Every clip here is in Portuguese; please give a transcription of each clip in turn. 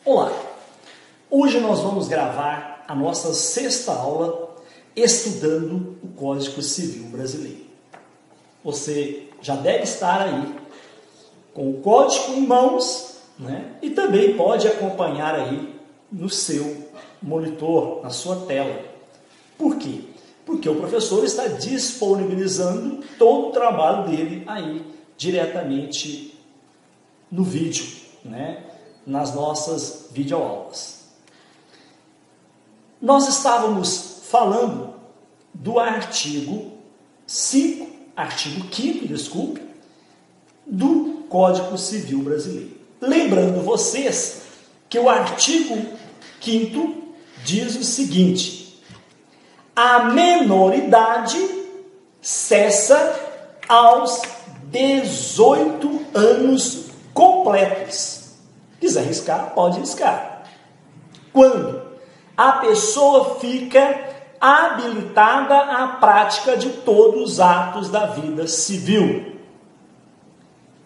Olá, hoje nós vamos gravar a nossa sexta aula estudando o Código Civil Brasileiro. Você já deve estar aí com o código em mãos, né? E também pode acompanhar aí no seu monitor, na sua tela. Por quê? Porque o professor está disponibilizando todo o trabalho dele aí diretamente no vídeo, né? Nas nossas videoaulas. Nós estávamos falando do artigo 5º, do Código Civil Brasileiro. Lembrando vocês que o artigo 5º diz o seguinte: a menoridade cessa aos 18 anos completos. Quiser riscar, pode riscar. Quando a pessoa fica habilitada à prática de todos os atos da vida civil.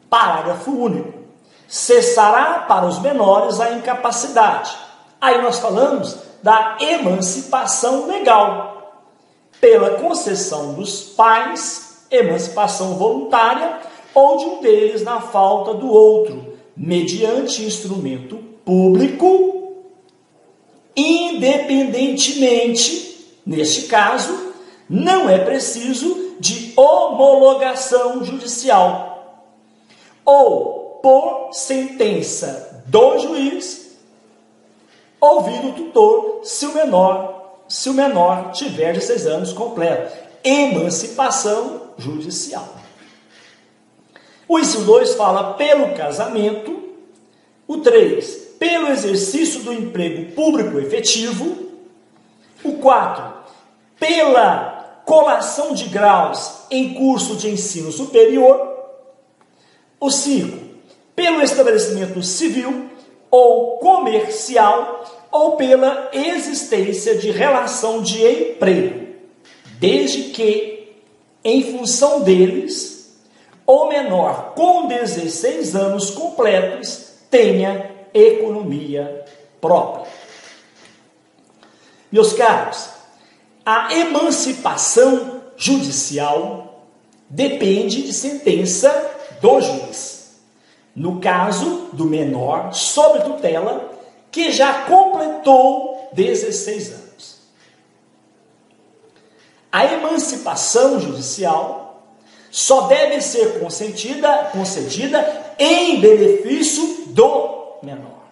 Parágrafo único. Cessará para os menores a incapacidade. Aí nós falamos da emancipação legal. Pela concessão dos pais, emancipação voluntária, ou de um deles na falta do outro, mediante instrumento público, independentemente, neste caso, não é preciso de homologação judicial, ou por sentença do juiz, ouvido o tutor, se o menor tiver 16 anos completo. Emancipação judicial. O inciso 2 fala pelo casamento. O 3, pelo exercício do emprego público efetivo. O 4, pela colação de graus em curso de ensino superior. O 5, pelo estabelecimento civil ou comercial ou pela existência de relação de emprego, desde que, em função deles, o menor com 16 anos completos tenha economia própria. Meus caros, a emancipação judicial depende de sentença do juiz. No caso do menor sob tutela, que já completou 16 anos. A emancipação judicial só deve ser concedida em benefício do menor.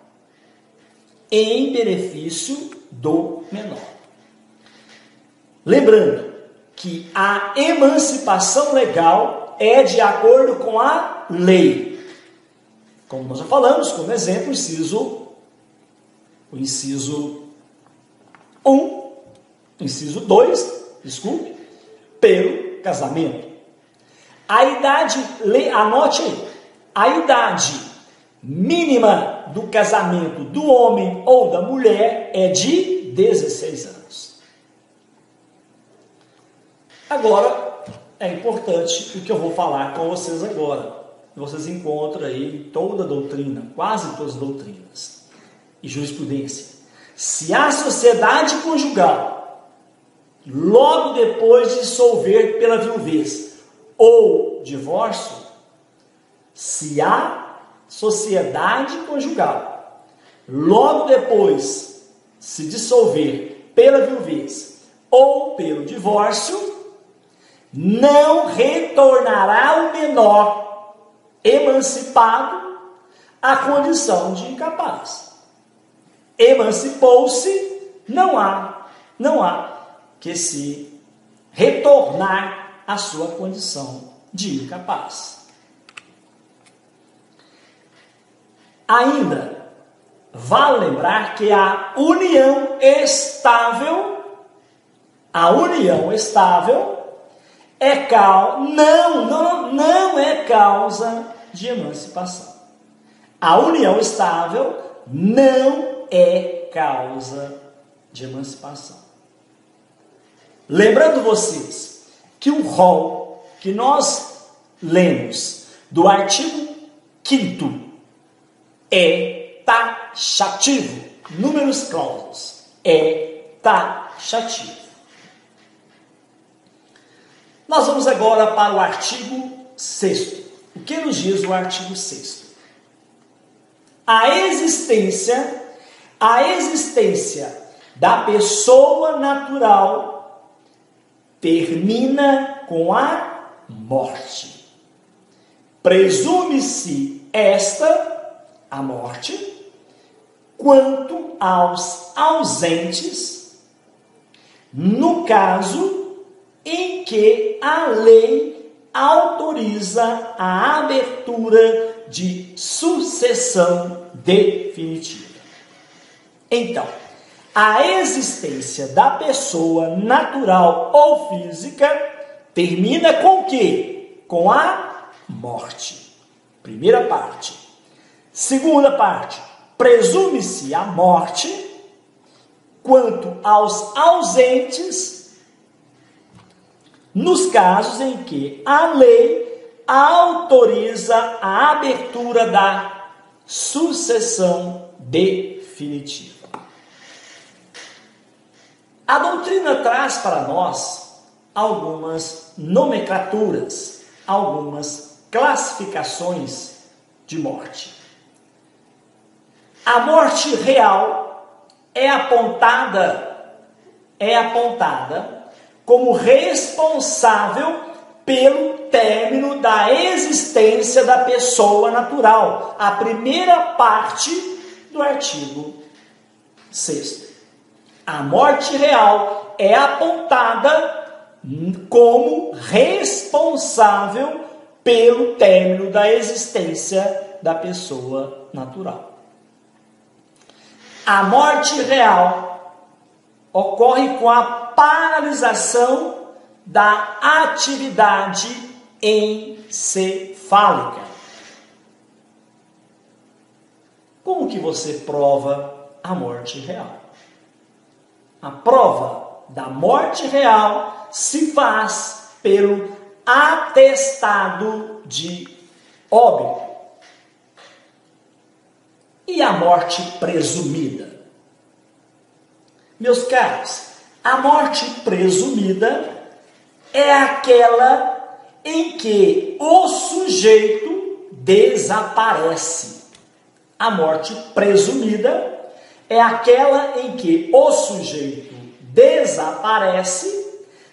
Em benefício do menor. Lembrando que a emancipação legal é de acordo com a lei. Como nós já falamos, como exemplo, o inciso 1, inciso 2, pelo casamento. A idade, anote aí, a idade mínima do casamento do homem ou da mulher é de 16 anos. Agora, é importante o que eu vou falar com vocês agora. Vocês encontram aí toda a doutrina, quase todas as doutrinas e jurisprudência. Se a sociedade conjugal, logo depois de dissolver pela viuvez ou divórcio, se a sociedade conjugal, logo depois se dissolver pela viuvez ou pelo divórcio, não retornará o menor emancipado à condição de incapaz. Emancipou-se, não há que se retornar à sua condição de incapaz. Ainda vale lembrar que a união estável não é causa de emancipação. A união estável não é causa de emancipação. Lembrando vocês que o rol que nós lemos do artigo 5º é tá taxativo. Números clausos. É taxativo. Nós vamos agora para o artigo 6º. O que nos diz o artigo 6º? A existência da pessoa natural termina com a morte. Presume-se esta, a morte, quanto aos ausentes, no caso em que a lei autoriza a abertura de sucessão definitiva. Então, a existência da pessoa natural ou física termina com o quê? Com a morte. Primeira parte. Segunda parte. Presume-se a morte quanto aos ausentes, nos casos em que a lei autoriza a abertura da sucessão definitiva. A doutrina traz para nós algumas nomenclaturas, algumas classificações de morte. A morte real é apontada como responsável pelo término da existência da pessoa natural. A primeira parte do artigo 6º. A morte real é apontada como responsável pelo término da existência da pessoa natural. A morte real ocorre com a paralisação da atividade encefálica. Como que você prova a morte real? A prova da morte real se faz pelo atestado de óbito. E a morte presumida? Meus caros, a morte presumida é aquela em que o sujeito desaparece. A morte presumida é aquela em que o sujeito desaparece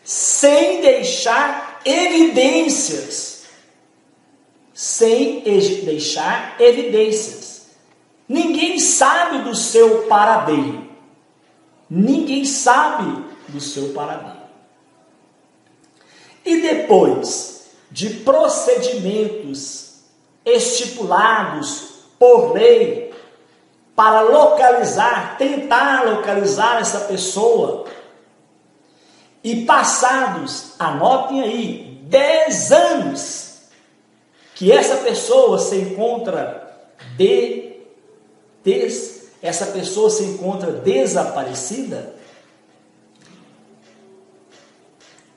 sem deixar evidências. Sem deixar evidências. Ninguém sabe do seu paradeiro. Ninguém sabe do seu paradeiro. E depois de procedimentos estipulados por lei para localizar, tentar localizar essa pessoa, e passados, anotem aí, 10 anos que essa pessoa se encontra desaparecida,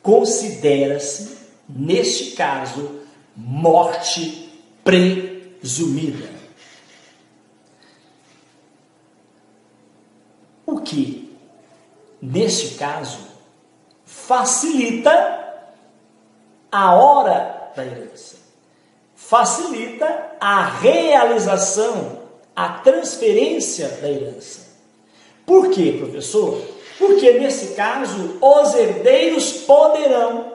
considera-se, neste caso, morte presumida. O que, neste caso, facilita a hora da herança, facilita a realização, a transferência da herança. Por quê, professor? Porque, nesse caso, os herdeiros poderão,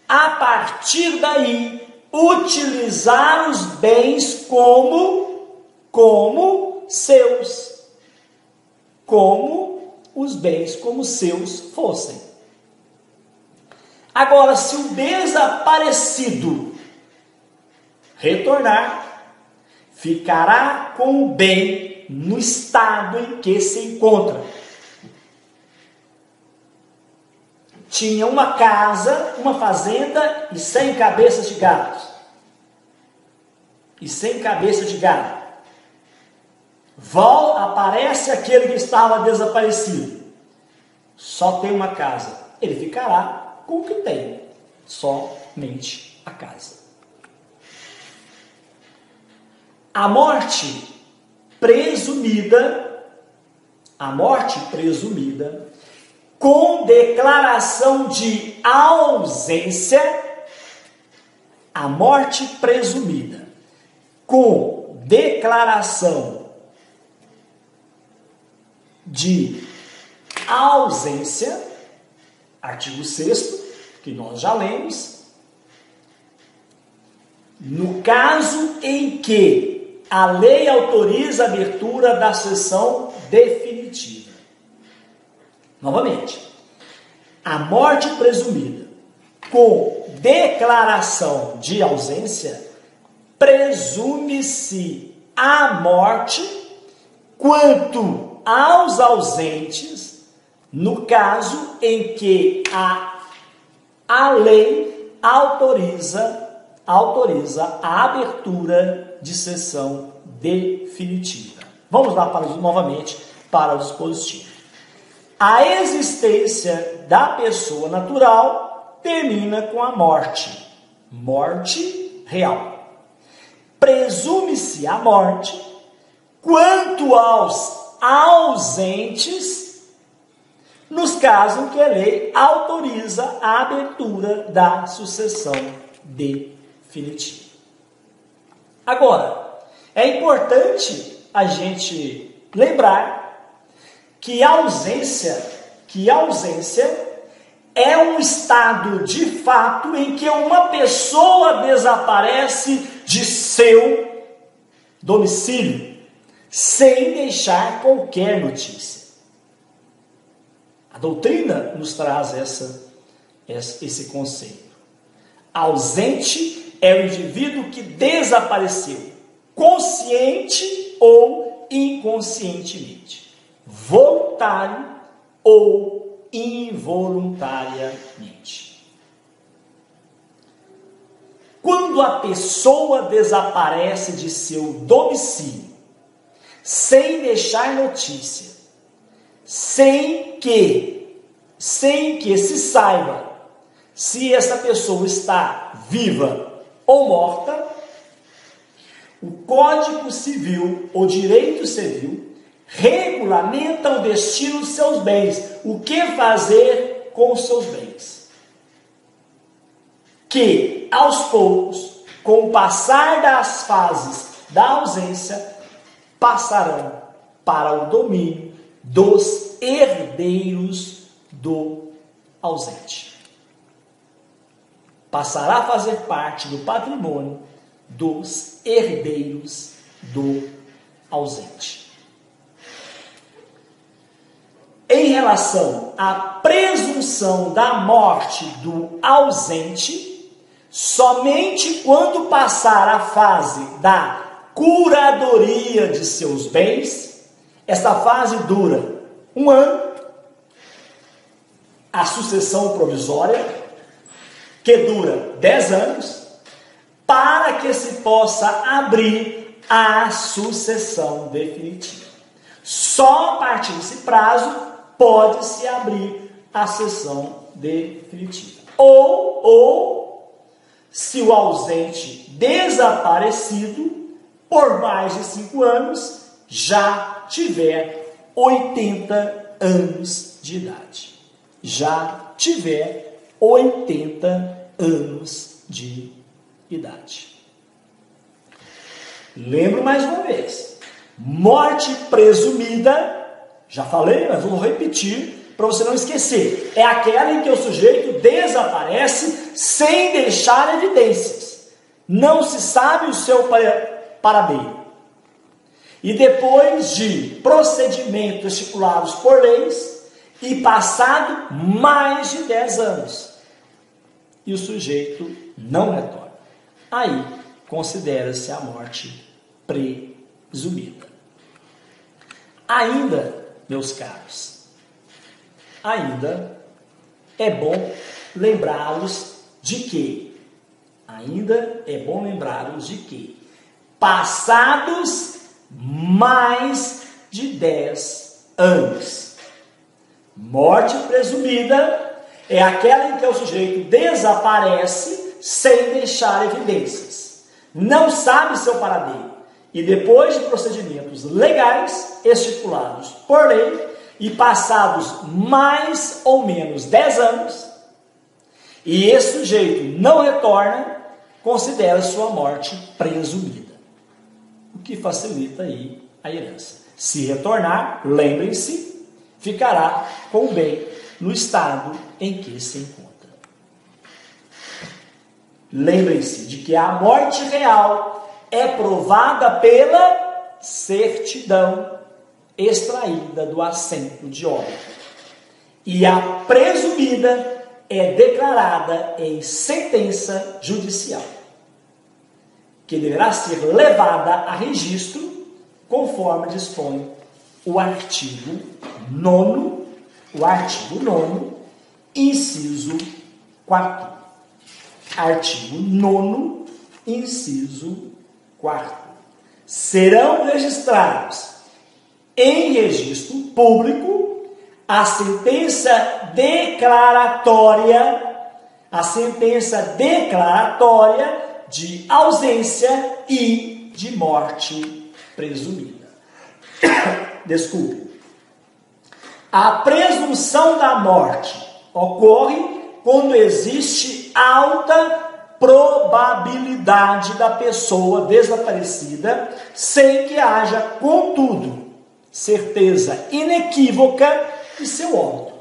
a partir daí, utilizar os bens como seus. Como os bens como seus fossem. Agora, se o desaparecido retornar, ficará com o bem no estado em que se encontra. Tinha uma casa, uma fazenda e 100 cabeças de gado. Aparece aquele que estava desaparecido. Só tem uma casa. Ele ficará com o que tem. Somente a casa. A morte presumida, com declaração de ausência, a morte presumida com declaração de ausência, artigo 6º, que nós já lemos, no caso em que a lei autoriza a abertura da sessão definitiva. Novamente, a morte presumida com declaração de ausência, presume-se a morte quanto aos ausentes, no caso em que a lei autoriza a abertura de sessão definitiva. Vamos lá novamente para o dispositivo. A existência da pessoa natural termina com a morte real. Presume-se a morte quanto aos ausentes, nos casos em que a lei autoriza a abertura da sucessão definitiva. Agora, é importante a gente lembrar que a ausência é um estado de fato em que uma pessoa desaparece de seu domicílio sem deixar qualquer notícia. A doutrina nos traz esse conceito. Ausente é o indivíduo que desapareceu, consciente ou inconscientemente, voluntário ou involuntariamente. Quando a pessoa desaparece de seu domicílio, sem deixar notícia, sem que se saiba se essa pessoa está viva ou morta, o Código Civil ou Direito Civil regulamenta o destino dos seus bens, o que fazer com os seus bens. Que, aos poucos, com o passar das fases da ausência, passarão para o domínio dos herdeiros do ausente. Passará a fazer parte do patrimônio dos herdeiros do ausente. Em relação à presunção da morte do ausente, somente quando passar a fase da curadoria de seus bens, esta fase dura 1 ano, a sucessão provisória, que dura 10 anos, para que se possa abrir a sucessão definitiva. Só a partir desse prazo pode-se abrir a sessão definitiva. Ou se o ausente desaparecido por mais de 5 anos já tiver 80 anos de idade. Já tiver 80 anos de idade. Lembro mais uma vez. Morte presumida, já falei, mas vou repetir para você não esquecer. É aquela em que o sujeito desaparece sem deixar evidências. Não se sabe o seu paradeiro. E depois de procedimentos estipulados por leis e passado mais de 10 anos, e o sujeito não retorna. Aí considera-se a morte presumida. Ainda, meus caros, ainda é bom lembrá-los de que, passados mais de 10 anos, morte presumida é aquela em que o sujeito desaparece sem deixar evidências. Não sabe seu paradeiro. e depois de procedimentos legais estipulados por lei e passados mais ou menos 10 anos, e esse sujeito não retorna, considera sua morte presumida, o que facilita aí a herança. Se retornar, lembrem-se, ficará com o bem no estado em que se encontra. Lembrem-se de que a morte real é provada pela certidão extraída do assento de óbito, e a presumida é declarada em sentença judicial, que deverá ser levada a registro conforme dispõe o artigo 9º, inciso 4º. Artigo 9º, inciso 4º. Serão registrados em registro público a sentença declaratória de ausência e de morte presumida. Desculpe. A presunção da morte ocorre quando existe alta probabilidade da pessoa desaparecida, sem que haja, contudo, certeza inequívoca de seu óbito.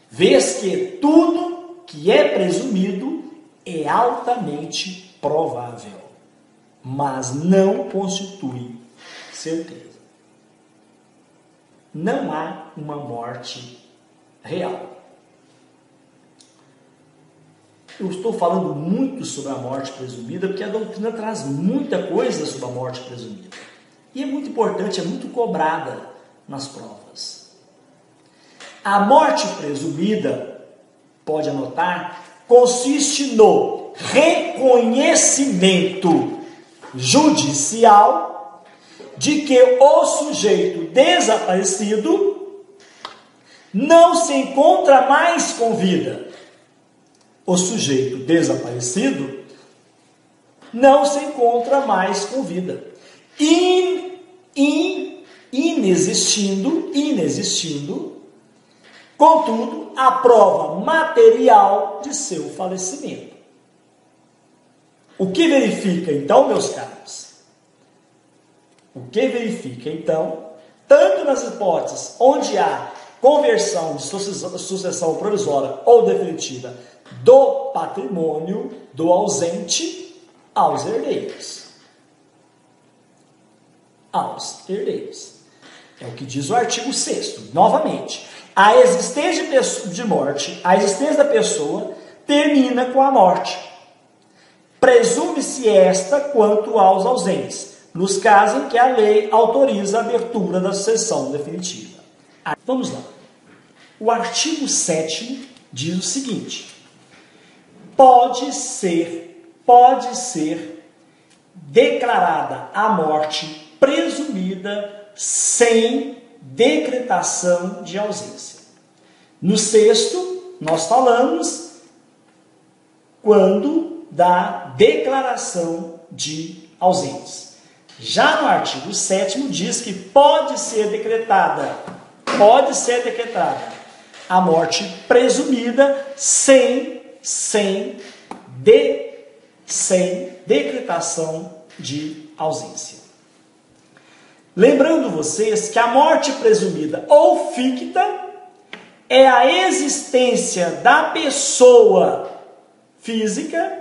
Vês que tudo que é presumido é altamente provável, mas não constitui certeza. Não há uma morte real. Eu estou falando muito sobre a morte presumida, porque a doutrina traz muita coisa sobre a morte presumida. E é muito importante, é muito cobrada nas provas. A morte presumida, pode anotar, consiste no reconhecimento judicial de que o sujeito desaparecido não se encontra mais com vida. O sujeito desaparecido não se encontra mais com vida. Inexistindo, contudo, a prova material de seu falecimento. O que verifica, então, meus caros? O que verifica, então, tanto nas hipóteses onde há conversão de sucessão provisória ou definitiva do patrimônio do ausente aos herdeiros. É o que diz o artigo 6º. Novamente, a existência de morte, a existência da pessoa termina com a morte. Presume-se esta quanto aos ausentes, nos casos em que a lei autoriza a abertura da sucessão definitiva. Vamos lá. O artigo 7º diz o seguinte: pode ser declarada a morte presumida sem decretação de ausência. No 6º, nós falamos quando da declaração de ausentes. Já no artigo 7º diz que pode ser decretada a morte presumida sem decretação de ausência. Lembrando vocês que a morte presumida ou ficta é a existência da pessoa física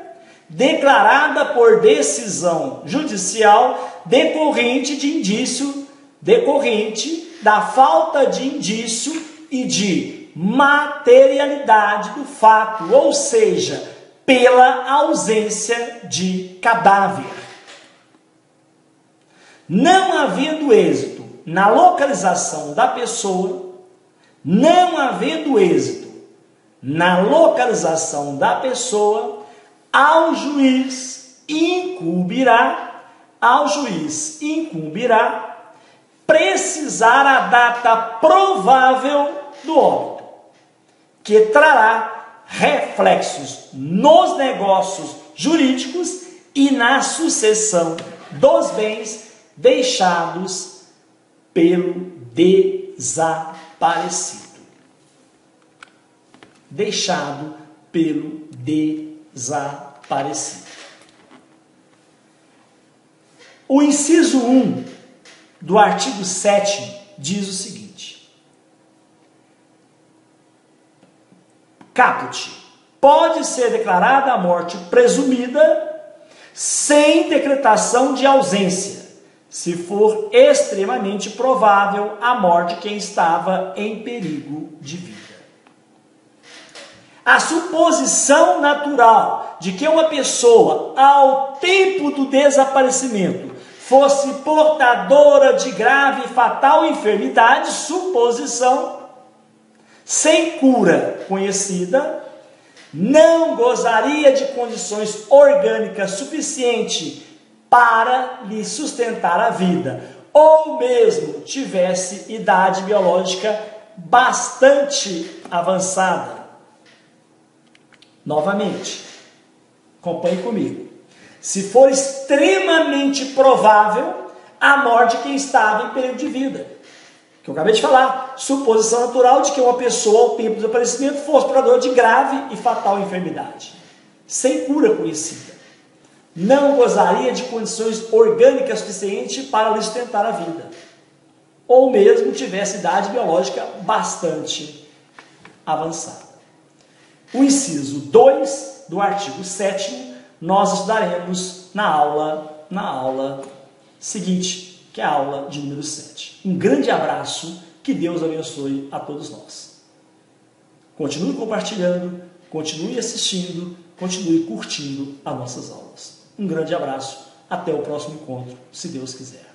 declarada por decisão judicial decorrente da falta de indício e de materialidade do fato, ou seja, pela ausência de cadáver. Não havendo êxito na localização da pessoa, ao juiz incumbirá precisar a data provável do óbito, que trará reflexos nos negócios jurídicos e na sucessão dos bens deixados pelo desaparecido. Deixado pelo desaparecido. O inciso 1 do artigo 7º diz o seguinte: caput, pode ser declarada a morte presumida sem decretação de ausência, se for extremamente provável a morte de quem estava em perigo de vida. A suposição natural de que uma pessoa, ao tempo do desaparecimento, fosse portadora de grave e fatal enfermidade, suposição sem cura conhecida, não gozaria de condições orgânicas suficientes para lhe sustentar a vida, ou mesmo tivesse idade biológica bastante avançada. Novamente, acompanhe comigo. Se for extremamente provável a morte de quem estava em período de vida, que eu acabei de falar, suposição natural de que uma pessoa ao tempo do desaparecimento fosse portadora de grave e fatal enfermidade, sem cura conhecida, não gozaria de condições orgânicas suficientes para lhe sustentar a vida, ou mesmo tivesse idade biológica bastante avançada. O inciso 2 do artigo 7º nós estudaremos na aula seguinte, que é a aula de número 7. Um grande abraço, que Deus abençoe a todos nós. Continue compartilhando, continue assistindo, continue curtindo as nossas aulas. Um grande abraço, até o próximo encontro, se Deus quiser.